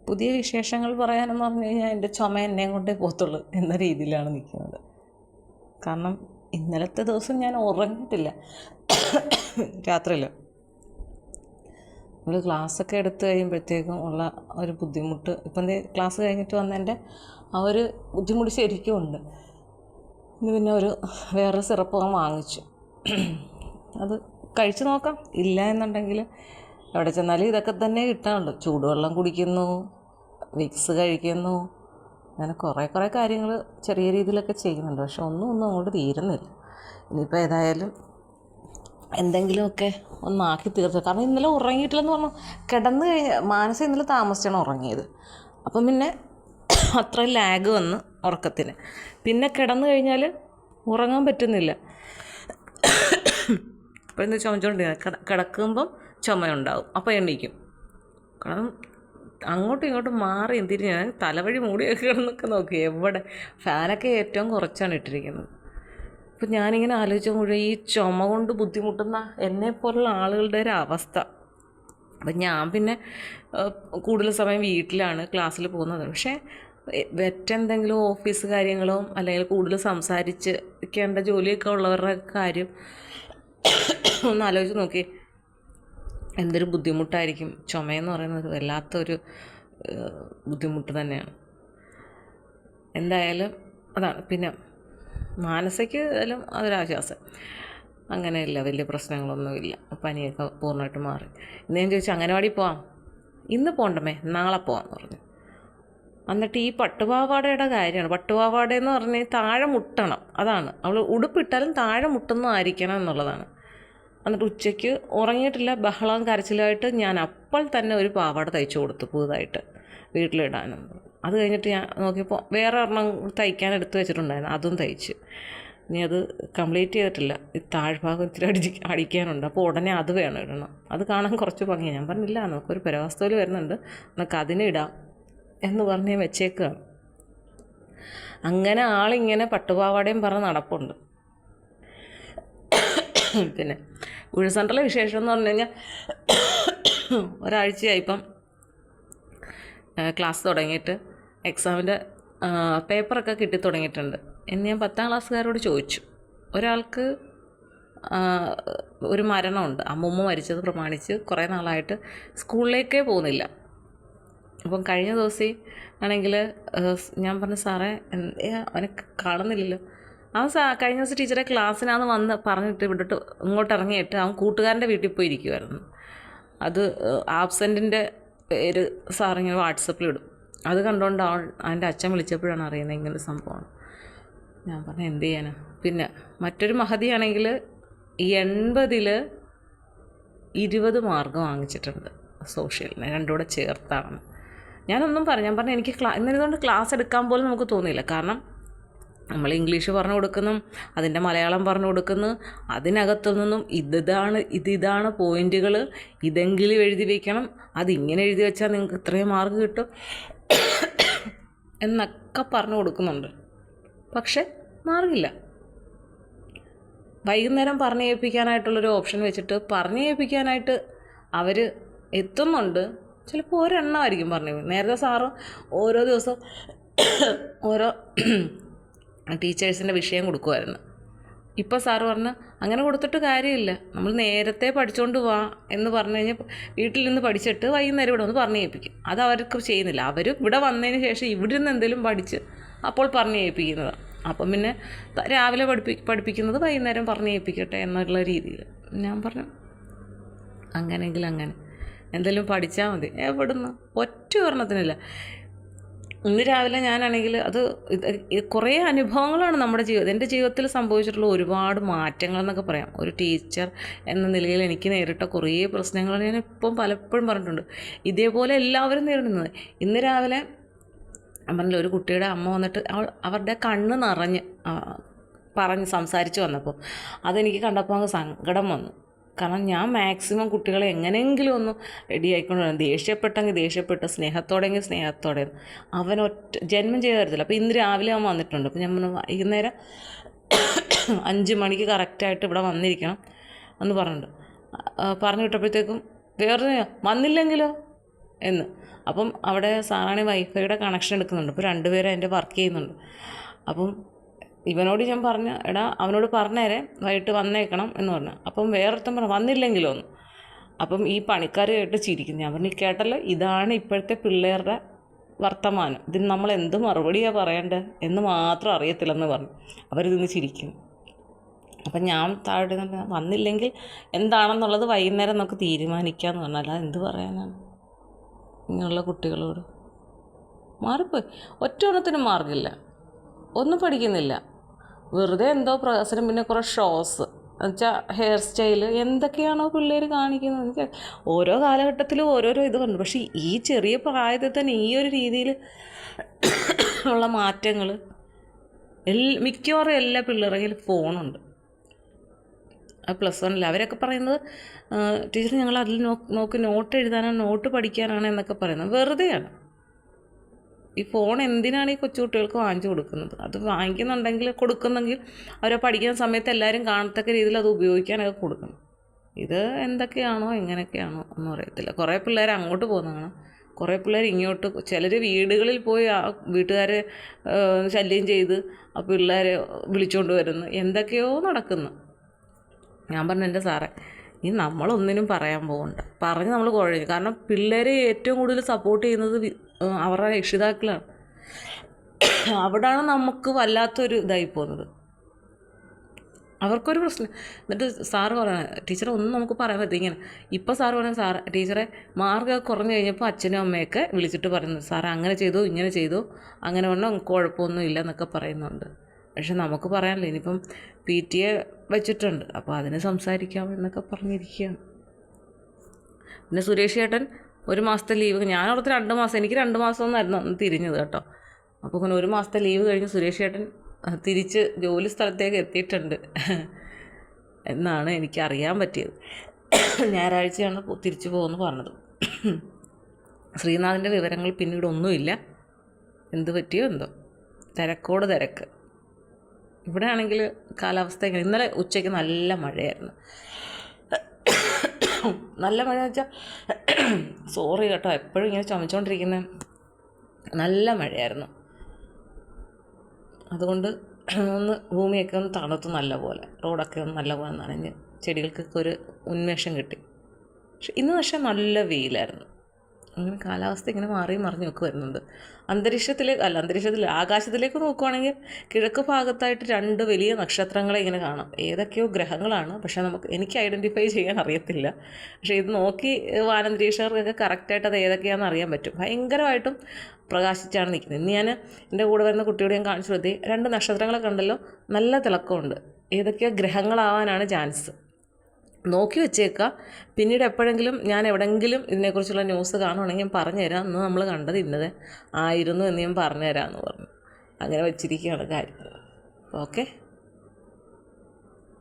പുതിയ വിശേഷങ്ങൾ പറയാനെന്ന് പറഞ്ഞു കഴിഞ്ഞാൽ എൻ്റെ ചുമ എന്നെ കൊണ്ടേ പോകത്തുള്ളൂ എന്ന രീതിയിലാണ് നിൽക്കുന്നത്. കാരണം ഇന്നലത്തെ ദിവസം ഞാൻ ഉറങ്ങിയിട്ടില്ല രാത്രിയിൽ. നമ്മൾ ക്ലാസ്സൊക്കെ എടുത്ത് കഴിയുമ്പോഴത്തേക്കും ഉള്ള ഒരു ബുദ്ധിമുട്ട്, ഇപ്പം ക്ലാസ് കഴിഞ്ഞിട്ട് വന്നതിൻ്റെ ആ ഒരു ബുദ്ധിമുട്ട് ശരിക്കും ഉണ്ട്. ഇന്ന് പിന്നെ വേറെ സിറപ്പ് ഞാൻ വാങ്ങിച്ചു. അത് കഴിച്ചു നോക്കാം. ഇല്ല എന്നുണ്ടെങ്കിൽ എവിടെ ചെന്നാലും ഇതൊക്കെ തന്നെ കിട്ടാനുള്ളൂ. ചൂടുവെള്ളം കുടിക്കുന്നു, വിക്സ് കഴിക്കുന്നു, അങ്ങനെ കുറേ കാര്യങ്ങൾ ചെറിയ രീതിയിലൊക്കെ ചെയ്യുന്നുണ്ട്. പക്ഷെ ഒന്നും അങ്ങോട്ട് തീരുന്നില്ല. ഇനിയിപ്പോൾ ഏതായാലും എന്തെങ്കിലുമൊക്കെ ഒന്നാക്കി തീർത്ത്. കാരണം ഇന്നലെ ഉറങ്ങിയിട്ടില്ലെന്ന് പറഞ്ഞു കിടന്ന് മാനസം ഇന്നലെ താമസിച്ചാണ് ഉറങ്ങിയത്. അപ്പം പിന്നെ അത്ര ലാഗ് വന്ന് ഉറക്കത്തിന്. പിന്നെ കിടന്നു കഴിഞ്ഞാൽ ഉറങ്ങാൻ പറ്റുന്നില്ല. അപ്പോൾ എന്താ ചുമച്ചുകൊണ്ടിരിക്കുക, കിടക്കുമ്പം ചുമയുണ്ടാവും, അപ്പോൾ എണീക്കും. കാരണം അങ്ങോട്ടും ഇങ്ങോട്ടും മാറി എന്തിന് ഞാൻ തലവഴി മൂടിയൊക്കെ കിടന്നൊക്കെ നോക്കി. എവിടെ ഫാനൊക്കെ ഏറ്റവും കുറച്ചാണ് ഇട്ടിരിക്കുന്നത്. അപ്പം ഞാനിങ്ങനെ ആലോചിക്കുമ്പോൾ ഈ ചുമ കൊണ്ട് ബുദ്ധിമുട്ടുന്ന എന്നെപ്പോലുള്ള ആളുകളുടെ ഒരു അവസ്ഥ. അപ്പം ഞാൻ പിന്നെ കൂടുതൽ സമയം വീട്ടിലാണ് ക്ലാസ്സിൽ പോകുന്നത്. പക്ഷേ മറ്റെന്തെങ്കിലും ഓഫീസ് കാര്യങ്ങളോ അല്ലെങ്കിൽ കൂടുതൽ സംസാരിക്കേണ്ട ജോലിയൊക്കെ ഉള്ളവരുടെ കാര്യം ഒന്ന് ആലോചിച്ച് നോക്കി. എന്തൊരു ബുദ്ധിമുട്ടായിരിക്കും. ചുമയെന്ന് പറയുന്നത് വല്ലാത്തൊരു ബുദ്ധിമുട്ട് തന്നെയാണ്. എന്തായാലും അതാണ്. പിന്നെ മാനസിക ആയാലും അതൊരാശ്വാസം. അങ്ങനെയില്ല, വലിയ പ്രശ്നങ്ങളൊന്നുമില്ല. പനിയൊക്കെ പൂർണ്ണമായിട്ട് മാറി. ഇന്ന് ഞാൻ ചോദിച്ചു അംഗനവാടി പോവാം. ഇന്ന് പോകണ്ടമേ, നാളെ പോകാമെന്ന് പറഞ്ഞു. എന്നിട്ട് ഈ പട്ടുപാവാടയുടെ കാര്യമാണ്. പട്ടുപാവാടയെന്ന് പറഞ്ഞാൽ താഴെ മുട്ടണം, അതാണ്. അവൾ ഉടുപ്പിട്ടാലും താഴെ മുട്ടുന്നതായിരിക്കണം എന്നുള്ളതാണ്. എന്നിട്ട് ഉച്ചയ്ക്ക് ഉറങ്ങിയിട്ടില്ല, ബഹളം കരച്ചിലായിട്ട് ഞാൻ അപ്പോൾ തന്നെ ഒരു പാവാട തയ്ച്ചു കൊടുത്തു പുതുതായിട്ട് വീട്ടിലിടാനും. അത് കഴിഞ്ഞിട്ട് ഞാൻ നോക്കിയപ്പോൾ വേറെ ഒരെണ്ണം തയ്ക്കാൻ എടുത്ത് വെച്ചിട്ടുണ്ടായിരുന്നു, അതും തയ്ച്ച്. ഇനി അത് കംപ്ലീറ്റ് ചെയ്തിട്ടില്ല. ഈ താഴ്ഭാഗം ഇത്തിരി അടിക്കാനുണ്ട്. അപ്പോൾ ഉടനെ അത് വേണം ഇടണം. അത് കാണാൻ കുറച്ച് ഭംഗിയാണ്. ഞാൻ പറഞ്ഞില്ല, നമുക്കൊരു പരവസ്തോല് വരുന്നുണ്ട്, നമുക്ക് അതിനിടാം എന്ന് പറഞ്ഞ് വെച്ചേക്കുകയാണ്. അങ്ങനെ ആളിങ്ങനെ പട്ടുപാവാടയും പറഞ്ഞ് നടപ്പുണ്ട്. പിന്നെ ഉഴ സെൻറ്ററിലെ വിശേഷം എന്ന് പറഞ്ഞു കഴിഞ്ഞാൽ ഒരാഴ്ചയായിപ്പം ക്ലാസ് തുടങ്ങിയിട്ട് എക്സാമിൻ്റെ പേപ്പറൊക്കെ കിട്ടി തുടങ്ങിയിട്ടുണ്ട്. എന്ന് ഞാൻ 10ാം ക്ലാസ്സുകാരോട് ചോദിച്ചു. ഒരാൾക്ക് ഒരു മരണമുണ്ട്. അമ്മൂമ്മ മരിച്ചത് പ്രമാണിച്ച് കുറേ നാളായിട്ട് സ്കൂളിലേക്കേ പോകുന്നില്ല. അപ്പം കഴിഞ്ഞ ദിവസം ആണെങ്കിൽ ഞാൻ പറഞ്ഞു, സാറേ അവനെ കാണുന്നില്ലല്ലോ. അവൻ കഴിഞ്ഞ ദിവസം ടീച്ചറെ ക്ലാസ്സിനാന്ന് വന്ന് പറഞ്ഞിട്ട് വിട്ടിട്ട് ഇങ്ങോട്ട് ഇറങ്ങിയിട്ട് അവൻ കൂട്ടുകാരൻ്റെ വീട്ടിൽ പോയി ഇരിക്കുമായിരുന്നു. അത് ആബ്സെൻറ്റിൻ്റെ പേര് സാറിങ്ങനെ വാട്സപ്പിൽ ഇടും. അത് കണ്ടുകൊണ്ട് അവൻ്റെ അച്ഛൻ വിളിച്ചപ്പോഴാണ് അറിയുന്നത് ഇങ്ങനൊരു സംഭവമാണ്. ഞാൻ പറഞ്ഞു എന്ത് ചെയ്യാനാ. പിന്നെ മറ്റൊരു മഹതിയാണെങ്കിൽ 80ൽ 20 മാർക്ക് വാങ്ങിച്ചിട്ടുണ്ട് സോഷ്യലിന്, രണ്ടും കൂടെ ചേർത്താണ്. ഞാൻ പറഞ്ഞു എനിക്ക് ഇന്നതുകൊണ്ട് ക്ലാസ് എടുക്കാൻ പോലും നമുക്ക് തോന്നിയില്ല. കാരണം നമ്മൾ ഇംഗ്ലീഷ് പറഞ്ഞു കൊടുക്കുന്നു, അതിൻ്റെ മലയാളം പറഞ്ഞു കൊടുക്കുന്നു, അതിനകത്തു നിന്നും ഇതാണ് പോയിൻറ്റുകൾ, ഇതെങ്കിലും എഴുതി വയ്ക്കണം, അതിങ്ങനെ എഴുതി വെച്ചാൽ നിങ്ങൾക്ക് ഇത്രയും മാർക്ക് കിട്ടും എന്നൊക്കെ പറഞ്ഞു കൊടുക്കുന്നുണ്ട്. പക്ഷെ മാർക്കില്ല. വൈകുന്നേരം പറഞ്ഞു കേൾപ്പിക്കാനായിട്ടുള്ളൊരു ഓപ്ഷൻ വെച്ചിട്ട് പറഞ്ഞു കേൾപ്പിക്കാനായിട്ട് അവർ എത്തുന്നുണ്ട്. ചിലപ്പോൾ ഒരെണ്ണമായിരിക്കും പറഞ്ഞു. നേരത്തെ സാറ് ഓരോ ദിവസം ഓരോ ടീച്ചേഴ്സിൻ്റെ വിഷയം കൊടുക്കുമായിരുന്നു. ഇപ്പോൾ സാറ് പറഞ്ഞ് അങ്ങനെ കൊടുത്തിട്ട് കാര്യമില്ല, നമ്മൾ നേരത്തെ പഠിച്ചുകൊണ്ട് വാ എന്ന് പറഞ്ഞു കഴിഞ്ഞാൽ വീട്ടിൽ നിന്ന് പഠിച്ചിട്ട് വൈകുന്നേരം ഇവിടെ ഒന്ന് പറഞ്ഞു കേൾപ്പിക്കും. അത് അവർക്ക് ചെയ്യുന്നില്ല. അവർ ഇവിടെ വന്നതിന് ശേഷം ഇവിടെ നിന്ന് എന്തെങ്കിലും പഠിച്ച് അപ്പോൾ പറഞ്ഞു കേൾപ്പിക്കുന്നതാണ്. അപ്പം പിന്നെ രാവിലെ പഠിപ്പിക്കുന്നത് വൈകുന്നേരം പറഞ്ഞു കേൾപ്പിക്കട്ടെ എന്നുള്ള രീതിയിൽ. ഞാൻ പറഞ്ഞു അങ്ങനെയെങ്കിൽ അങ്ങനെ എന്തെങ്കിലും പഠിച്ചാൽ മതി. എവിടുന്ന് ഒറ്റ ഒരെണ്ണത്തിനില്ല. ഇന്ന് രാവിലെ ഞാനാണെങ്കിൽ അത് കുറേ അനുഭവങ്ങളാണ് നമ്മുടെ എൻ്റെ ജീവിതത്തിൽ സംഭവിച്ചിട്ടുള്ള ഒരുപാട് മാറ്റങ്ങളെന്നൊക്കെ പറയാം. ഒരു ടീച്ചർ എന്ന നിലയിൽ എനിക്ക് നേരിട്ട കുറേ പ്രശ്നങ്ങൾ ഞാൻ ഇപ്പം പലപ്പോഴും പറഞ്ഞിട്ടുണ്ട്. ഇതേപോലെ എല്ലാവരും നേരിടുന്നത്. ഇന്ന് രാവിലെ പറഞ്ഞില്ല, ഒരു കുട്ടിയുടെ അമ്മ വന്നിട്ട് അവരുടെ കണ്ണ് നിറഞ്ഞ് പറഞ്ഞ് സംസാരിച്ച് വന്നപ്പോൾ അതെനിക്ക് കണ്ടപ്പോൾ അങ്ങ് സങ്കടം വന്നു. കാരണം ഞാൻ മാക്സിമം കുട്ടികളെ എങ്ങനെയെങ്കിലും ഒന്ന് റെഡി ആയിക്കൊണ്ട് വരാം. ദേഷ്യപ്പെട്ടെങ്കിൽ ദേഷ്യപ്പെട്ട്, സ്നേഹത്തോടെങ്കിൽ സ്നേഹത്തോടെ. അവനൊറ്റ ജന്മം ചെയ്ത് തരത്തില്ല. അപ്പോൾ ഇന്ന് രാവിലെ അവൻ വന്നിട്ടുണ്ട്. അപ്പോൾ ഞാൻ വൈകുന്നേരം 5 മണിക്ക് കറക്റ്റായിട്ട് ഇവിടെ വന്നിരിക്കണം എന്ന് പറഞ്ഞിട്ടുണ്ട്. പറഞ്ഞു വിട്ടപ്പോഴത്തേക്കും വേറെ വന്നില്ലെങ്കിലോ എന്ന്. അപ്പം അവിടെ സാറാണെങ്കിൽ വൈഫൈയുടെ കണക്ഷൻ എടുക്കുന്നുണ്ട്. ഇപ്പോൾ 2 പേരും അതിൻ്റെ വർക്ക് ചെയ്യുന്നുണ്ട്. അപ്പം ഇവനോട് ഞാൻ പറഞ്ഞു, എടാ അവനോട് പറഞ്ഞേരെ വൈകിട്ട് വന്നേക്കണം എന്ന് പറഞ്ഞു. അപ്പം വേറൊരുത്തൻ പറഞ്ഞു വന്നില്ലെങ്കിലോ എന്ന്. അപ്പം ഈ പണിക്കാർ കേട്ട് ചിരിക്കുന്നു. ഞാൻ പറഞ്ഞു, കേട്ടല്ലോ, ഇതാണ് ഇപ്പോഴത്തെ പിള്ളേരുടെ വർത്തമാനം, ഇതിന് നമ്മൾ എന്ത് മറുപടിയാണ് പറയേണ്ടത് എന്ന് മാത്രം അറിയത്തില്ലെന്ന് പറഞ്ഞു. അവരിതിന്ന് ചിരിക്കും. അപ്പം ഞാൻ താഴെ വന്നില്ലെങ്കിൽ എന്താണെന്നുള്ളത് വൈകുന്നേരം നമുക്ക് തീരുമാനിക്കാമെന്ന് പറഞ്ഞാൽ അല്ലാതെ എന്ത് പറയാനാണ് ഇങ്ങനെയുള്ള കുട്ടികളോട്. മാറിപ്പോയി, ഒറ്റ മാർഗമില്ല, ഒന്നും പഠിക്കുന്നില്ല, വെറുതെ എന്തോ പ്രഹസനം, പിന്നെ കുറേ ഷോസ് എന്നുവെച്ചാൽ ഹെയർ സ്റ്റൈല് എന്തൊക്കെയാണോ പിള്ളേർ കാണിക്കുന്നത്. എനിക്ക് ഓരോ കാലഘട്ടത്തിലും ഓരോരോ ഇത് കണ്ടു. പക്ഷേ ഈ ചെറിയ പ്രായത്തിൽ തന്നെ ഈ ഒരു രീതിയിൽ ഉള്ള മാറ്റങ്ങൾ മിക്കവാറും എല്ലാ പിള്ളേരുടെ കയ്യിൽ ഫോണുണ്ട്. +1 അവരൊക്കെ പറയുന്നത് ടീച്ചർ ഞങ്ങൾ അതിൽ നോക്കി നോട്ട് എഴുതാനാണ്, നോട്ട് പഠിക്കാനാണ് എന്നൊക്കെ പറയുന്നത്. വെറുതെയാണ്. ഈ ഫോൺ എന്തിനാണ് ഈ കൊച്ചുകുട്ടികൾക്ക് വാങ്ങിച്ചു കൊടുക്കുന്നത്? അത് വാങ്ങിക്കുന്നുണ്ടെങ്കിൽ കൊടുക്കുന്നെങ്കിൽ അവരെ പഠിക്കുന്ന സമയത്ത് എല്ലാവരും കാണത്തക്ക രീതിയിൽ അത് ഉപയോഗിക്കാനൊക്കെ കൊടുക്കണം. ഇത് എന്തൊക്കെയാണോ എങ്ങനെയൊക്കെയാണോ ഒന്നും അറിയത്തില്ല. കുറേ പിള്ളേർ അങ്ങോട്ട് പോകുന്നതാണ്, കുറേ പിള്ളേർ ഇങ്ങോട്ട്, ചിലർ വീടുകളിൽ പോയി ആ വീട്ടുകാരെ ശല്യം ചെയ്ത് ആ പിള്ളേരെ വിളിച്ചുകൊണ്ട് വരുന്നു, എന്തൊക്കെയോ നടക്കുന്നു. ഞാൻ പറഞ്ഞു, എൻ്റെ സാറേ നമ്മളൊന്നിനും പറയാൻ പോകണ്ട, പറഞ്ഞ് നമ്മൾ കുഴഞ്ഞു. കാരണം പിള്ളേരെ ഏറ്റവും കൂടുതൽ സപ്പോർട്ട് ചെയ്യുന്നത് അവരുടെ രക്ഷിതാക്കളാണ്. അവിടെയാണ് നമുക്ക് വല്ലാത്തൊരു ഇതായി പോകുന്നത്. അവർക്കൊരു പ്രശ്നം. എന്നിട്ട് സാറ് പറയണ, ടീച്ചറെ ഒന്നും നമുക്ക് പറയാൻ പറ്റില്ല ഇങ്ങനെ. ഇപ്പോൾ സാറ് പറയുന്നത്, സാറ് ടീച്ചറെ മാർക്കൊക്കെ കുറഞ്ഞു കഴിഞ്ഞപ്പോൾ അച്ഛനും അമ്മയൊക്കെ വിളിച്ചിട്ട് പറയുന്നത്, സാറേ അങ്ങനെ ചെയ്തോ ഇങ്ങനെ ചെയ്തോ, അങ്ങനെ പറഞ്ഞാൽ കുഴപ്പമൊന്നും ഇല്ല എന്നൊക്കെ പറയുന്നുണ്ട്. പക്ഷെ നമുക്ക് പറയാനില്ല. ഇനിയിപ്പം PTA വെച്ചിട്ടുണ്ട്, അപ്പോൾ അതിന് സംസാരിക്കാം എന്നൊക്കെ പറഞ്ഞിരിക്കുകയാണ്. പിന്നെ സുരേഷ് ചേട്ടൻ 1 മാസത്തെ ലീവ്, ഞാൻ ഓർത്ത് 2 മാസം, എനിക്ക് 2 മാസമൊന്നായിരുന്നു അന്ന് തിരിഞ്ഞത് കേട്ടോ. അപ്പോൾ പിന്നെ 1 മാസത്തെ ലീവ് കഴിഞ്ഞ് സുരേഷ് ചേട്ടൻ തിരിച്ച് ജോലി സ്ഥലത്തേക്ക് എത്തിയിട്ടുണ്ട് എന്നാണ് എനിക്കറിയാൻ പറ്റിയത്. ഞായറാഴ്ചയാണ് തിരിച്ചു പോകുമെന്ന് പറഞ്ഞത്. ശ്രീനാഥിൻ്റെ വിവരങ്ങൾ പിന്നീട് ഒന്നുമില്ല. എന്ത് പറ്റിയോ എന്തോ, തിരക്കോട് തിരക്ക്. ഇവിടെ ആണെങ്കിൽ കാലാവസ്ഥ ഇങ്ങനെ, ഇന്നലെ ഉച്ചയ്ക്ക് നല്ല മഴയായിരുന്നു. നല്ല മഴ വെച്ചാൽ സോറി കേട്ടോ, എപ്പോഴും ഇങ്ങനെ ചുമച്ചുകൊണ്ടിരിക്കുന്നത്. നല്ല മഴയായിരുന്നു. അതുകൊണ്ട് ഒന്ന് ഭൂമിയൊക്കെ ഒന്ന് തണുത്തു, നല്ല പോലെ റോഡൊക്കെ ഒന്ന് നല്ല പോലെ നനഞ്ഞ് ചെടികൾക്കൊക്കെ ഒരു ഉന്മേഷം കിട്ടി. പക്ഷെ നല്ല വെയിലായിരുന്നു. അങ്ങനെ കാലാവസ്ഥ ഇങ്ങനെ മാറി മറിഞ്ഞൊക്കെ വരുന്നുണ്ട്. ആകാശത്തിലേക്ക് നോക്കുവാണെങ്കിൽ കിഴക്ക് ഭാഗത്തായിട്ട് 2 വലിയ നക്ഷത്രങ്ങളെ ഇങ്ങനെ കാണാം. ഏതൊക്കെയോ ഗ്രഹങ്ങളാണ്, പക്ഷേ എനിക്ക് ഐഡൻറ്റിഫൈ ചെയ്യാൻ അറിയത്തില്ല. പക്ഷേ ഇത് നോക്കി വാനനിരീക്ഷകർക്കൊക്കെ കറക്റ്റായിട്ട് അത് ഏതൊക്കെയാണെന്ന് അറിയാൻ പറ്റും. ഭയങ്കരമായിട്ടും പ്രകാശിച്ചാണ് നിൽക്കുന്നത്. ഇന്ന് ഞാൻ എൻ്റെ കൂടെ വരുന്ന കുട്ടിയോട് ഞാൻ കാണിച്ചു കൊടുത്തേ, 2 നക്ഷത്രങ്ങളൊക്കെ ഉണ്ടല്ലോ, നല്ല തിളക്കമുണ്ട്. ഏതൊക്കെയോ ഗ്രഹങ്ങളാവാനാണ് ചാൻസ്. നോക്കി വെച്ചേക്കുക. പിന്നീട് എപ്പോഴെങ്കിലും ഞാൻ എവിടെയെങ്കിലും ഇതിനെക്കുറിച്ചുള്ള ന്യൂസ് കാണുവാണെങ്കിൽ ഞാൻ പറഞ്ഞുതരാം, അന്ന് നമ്മൾ കണ്ടത് ഇന്നത് ആയിരുന്നു എന്ന് ഞാൻ പറഞ്ഞുതരാമെന്ന് പറഞ്ഞു. അങ്ങനെ വെച്ചിരിക്കുകയാണ് കാര്യങ്ങൾ. ഓക്കെ.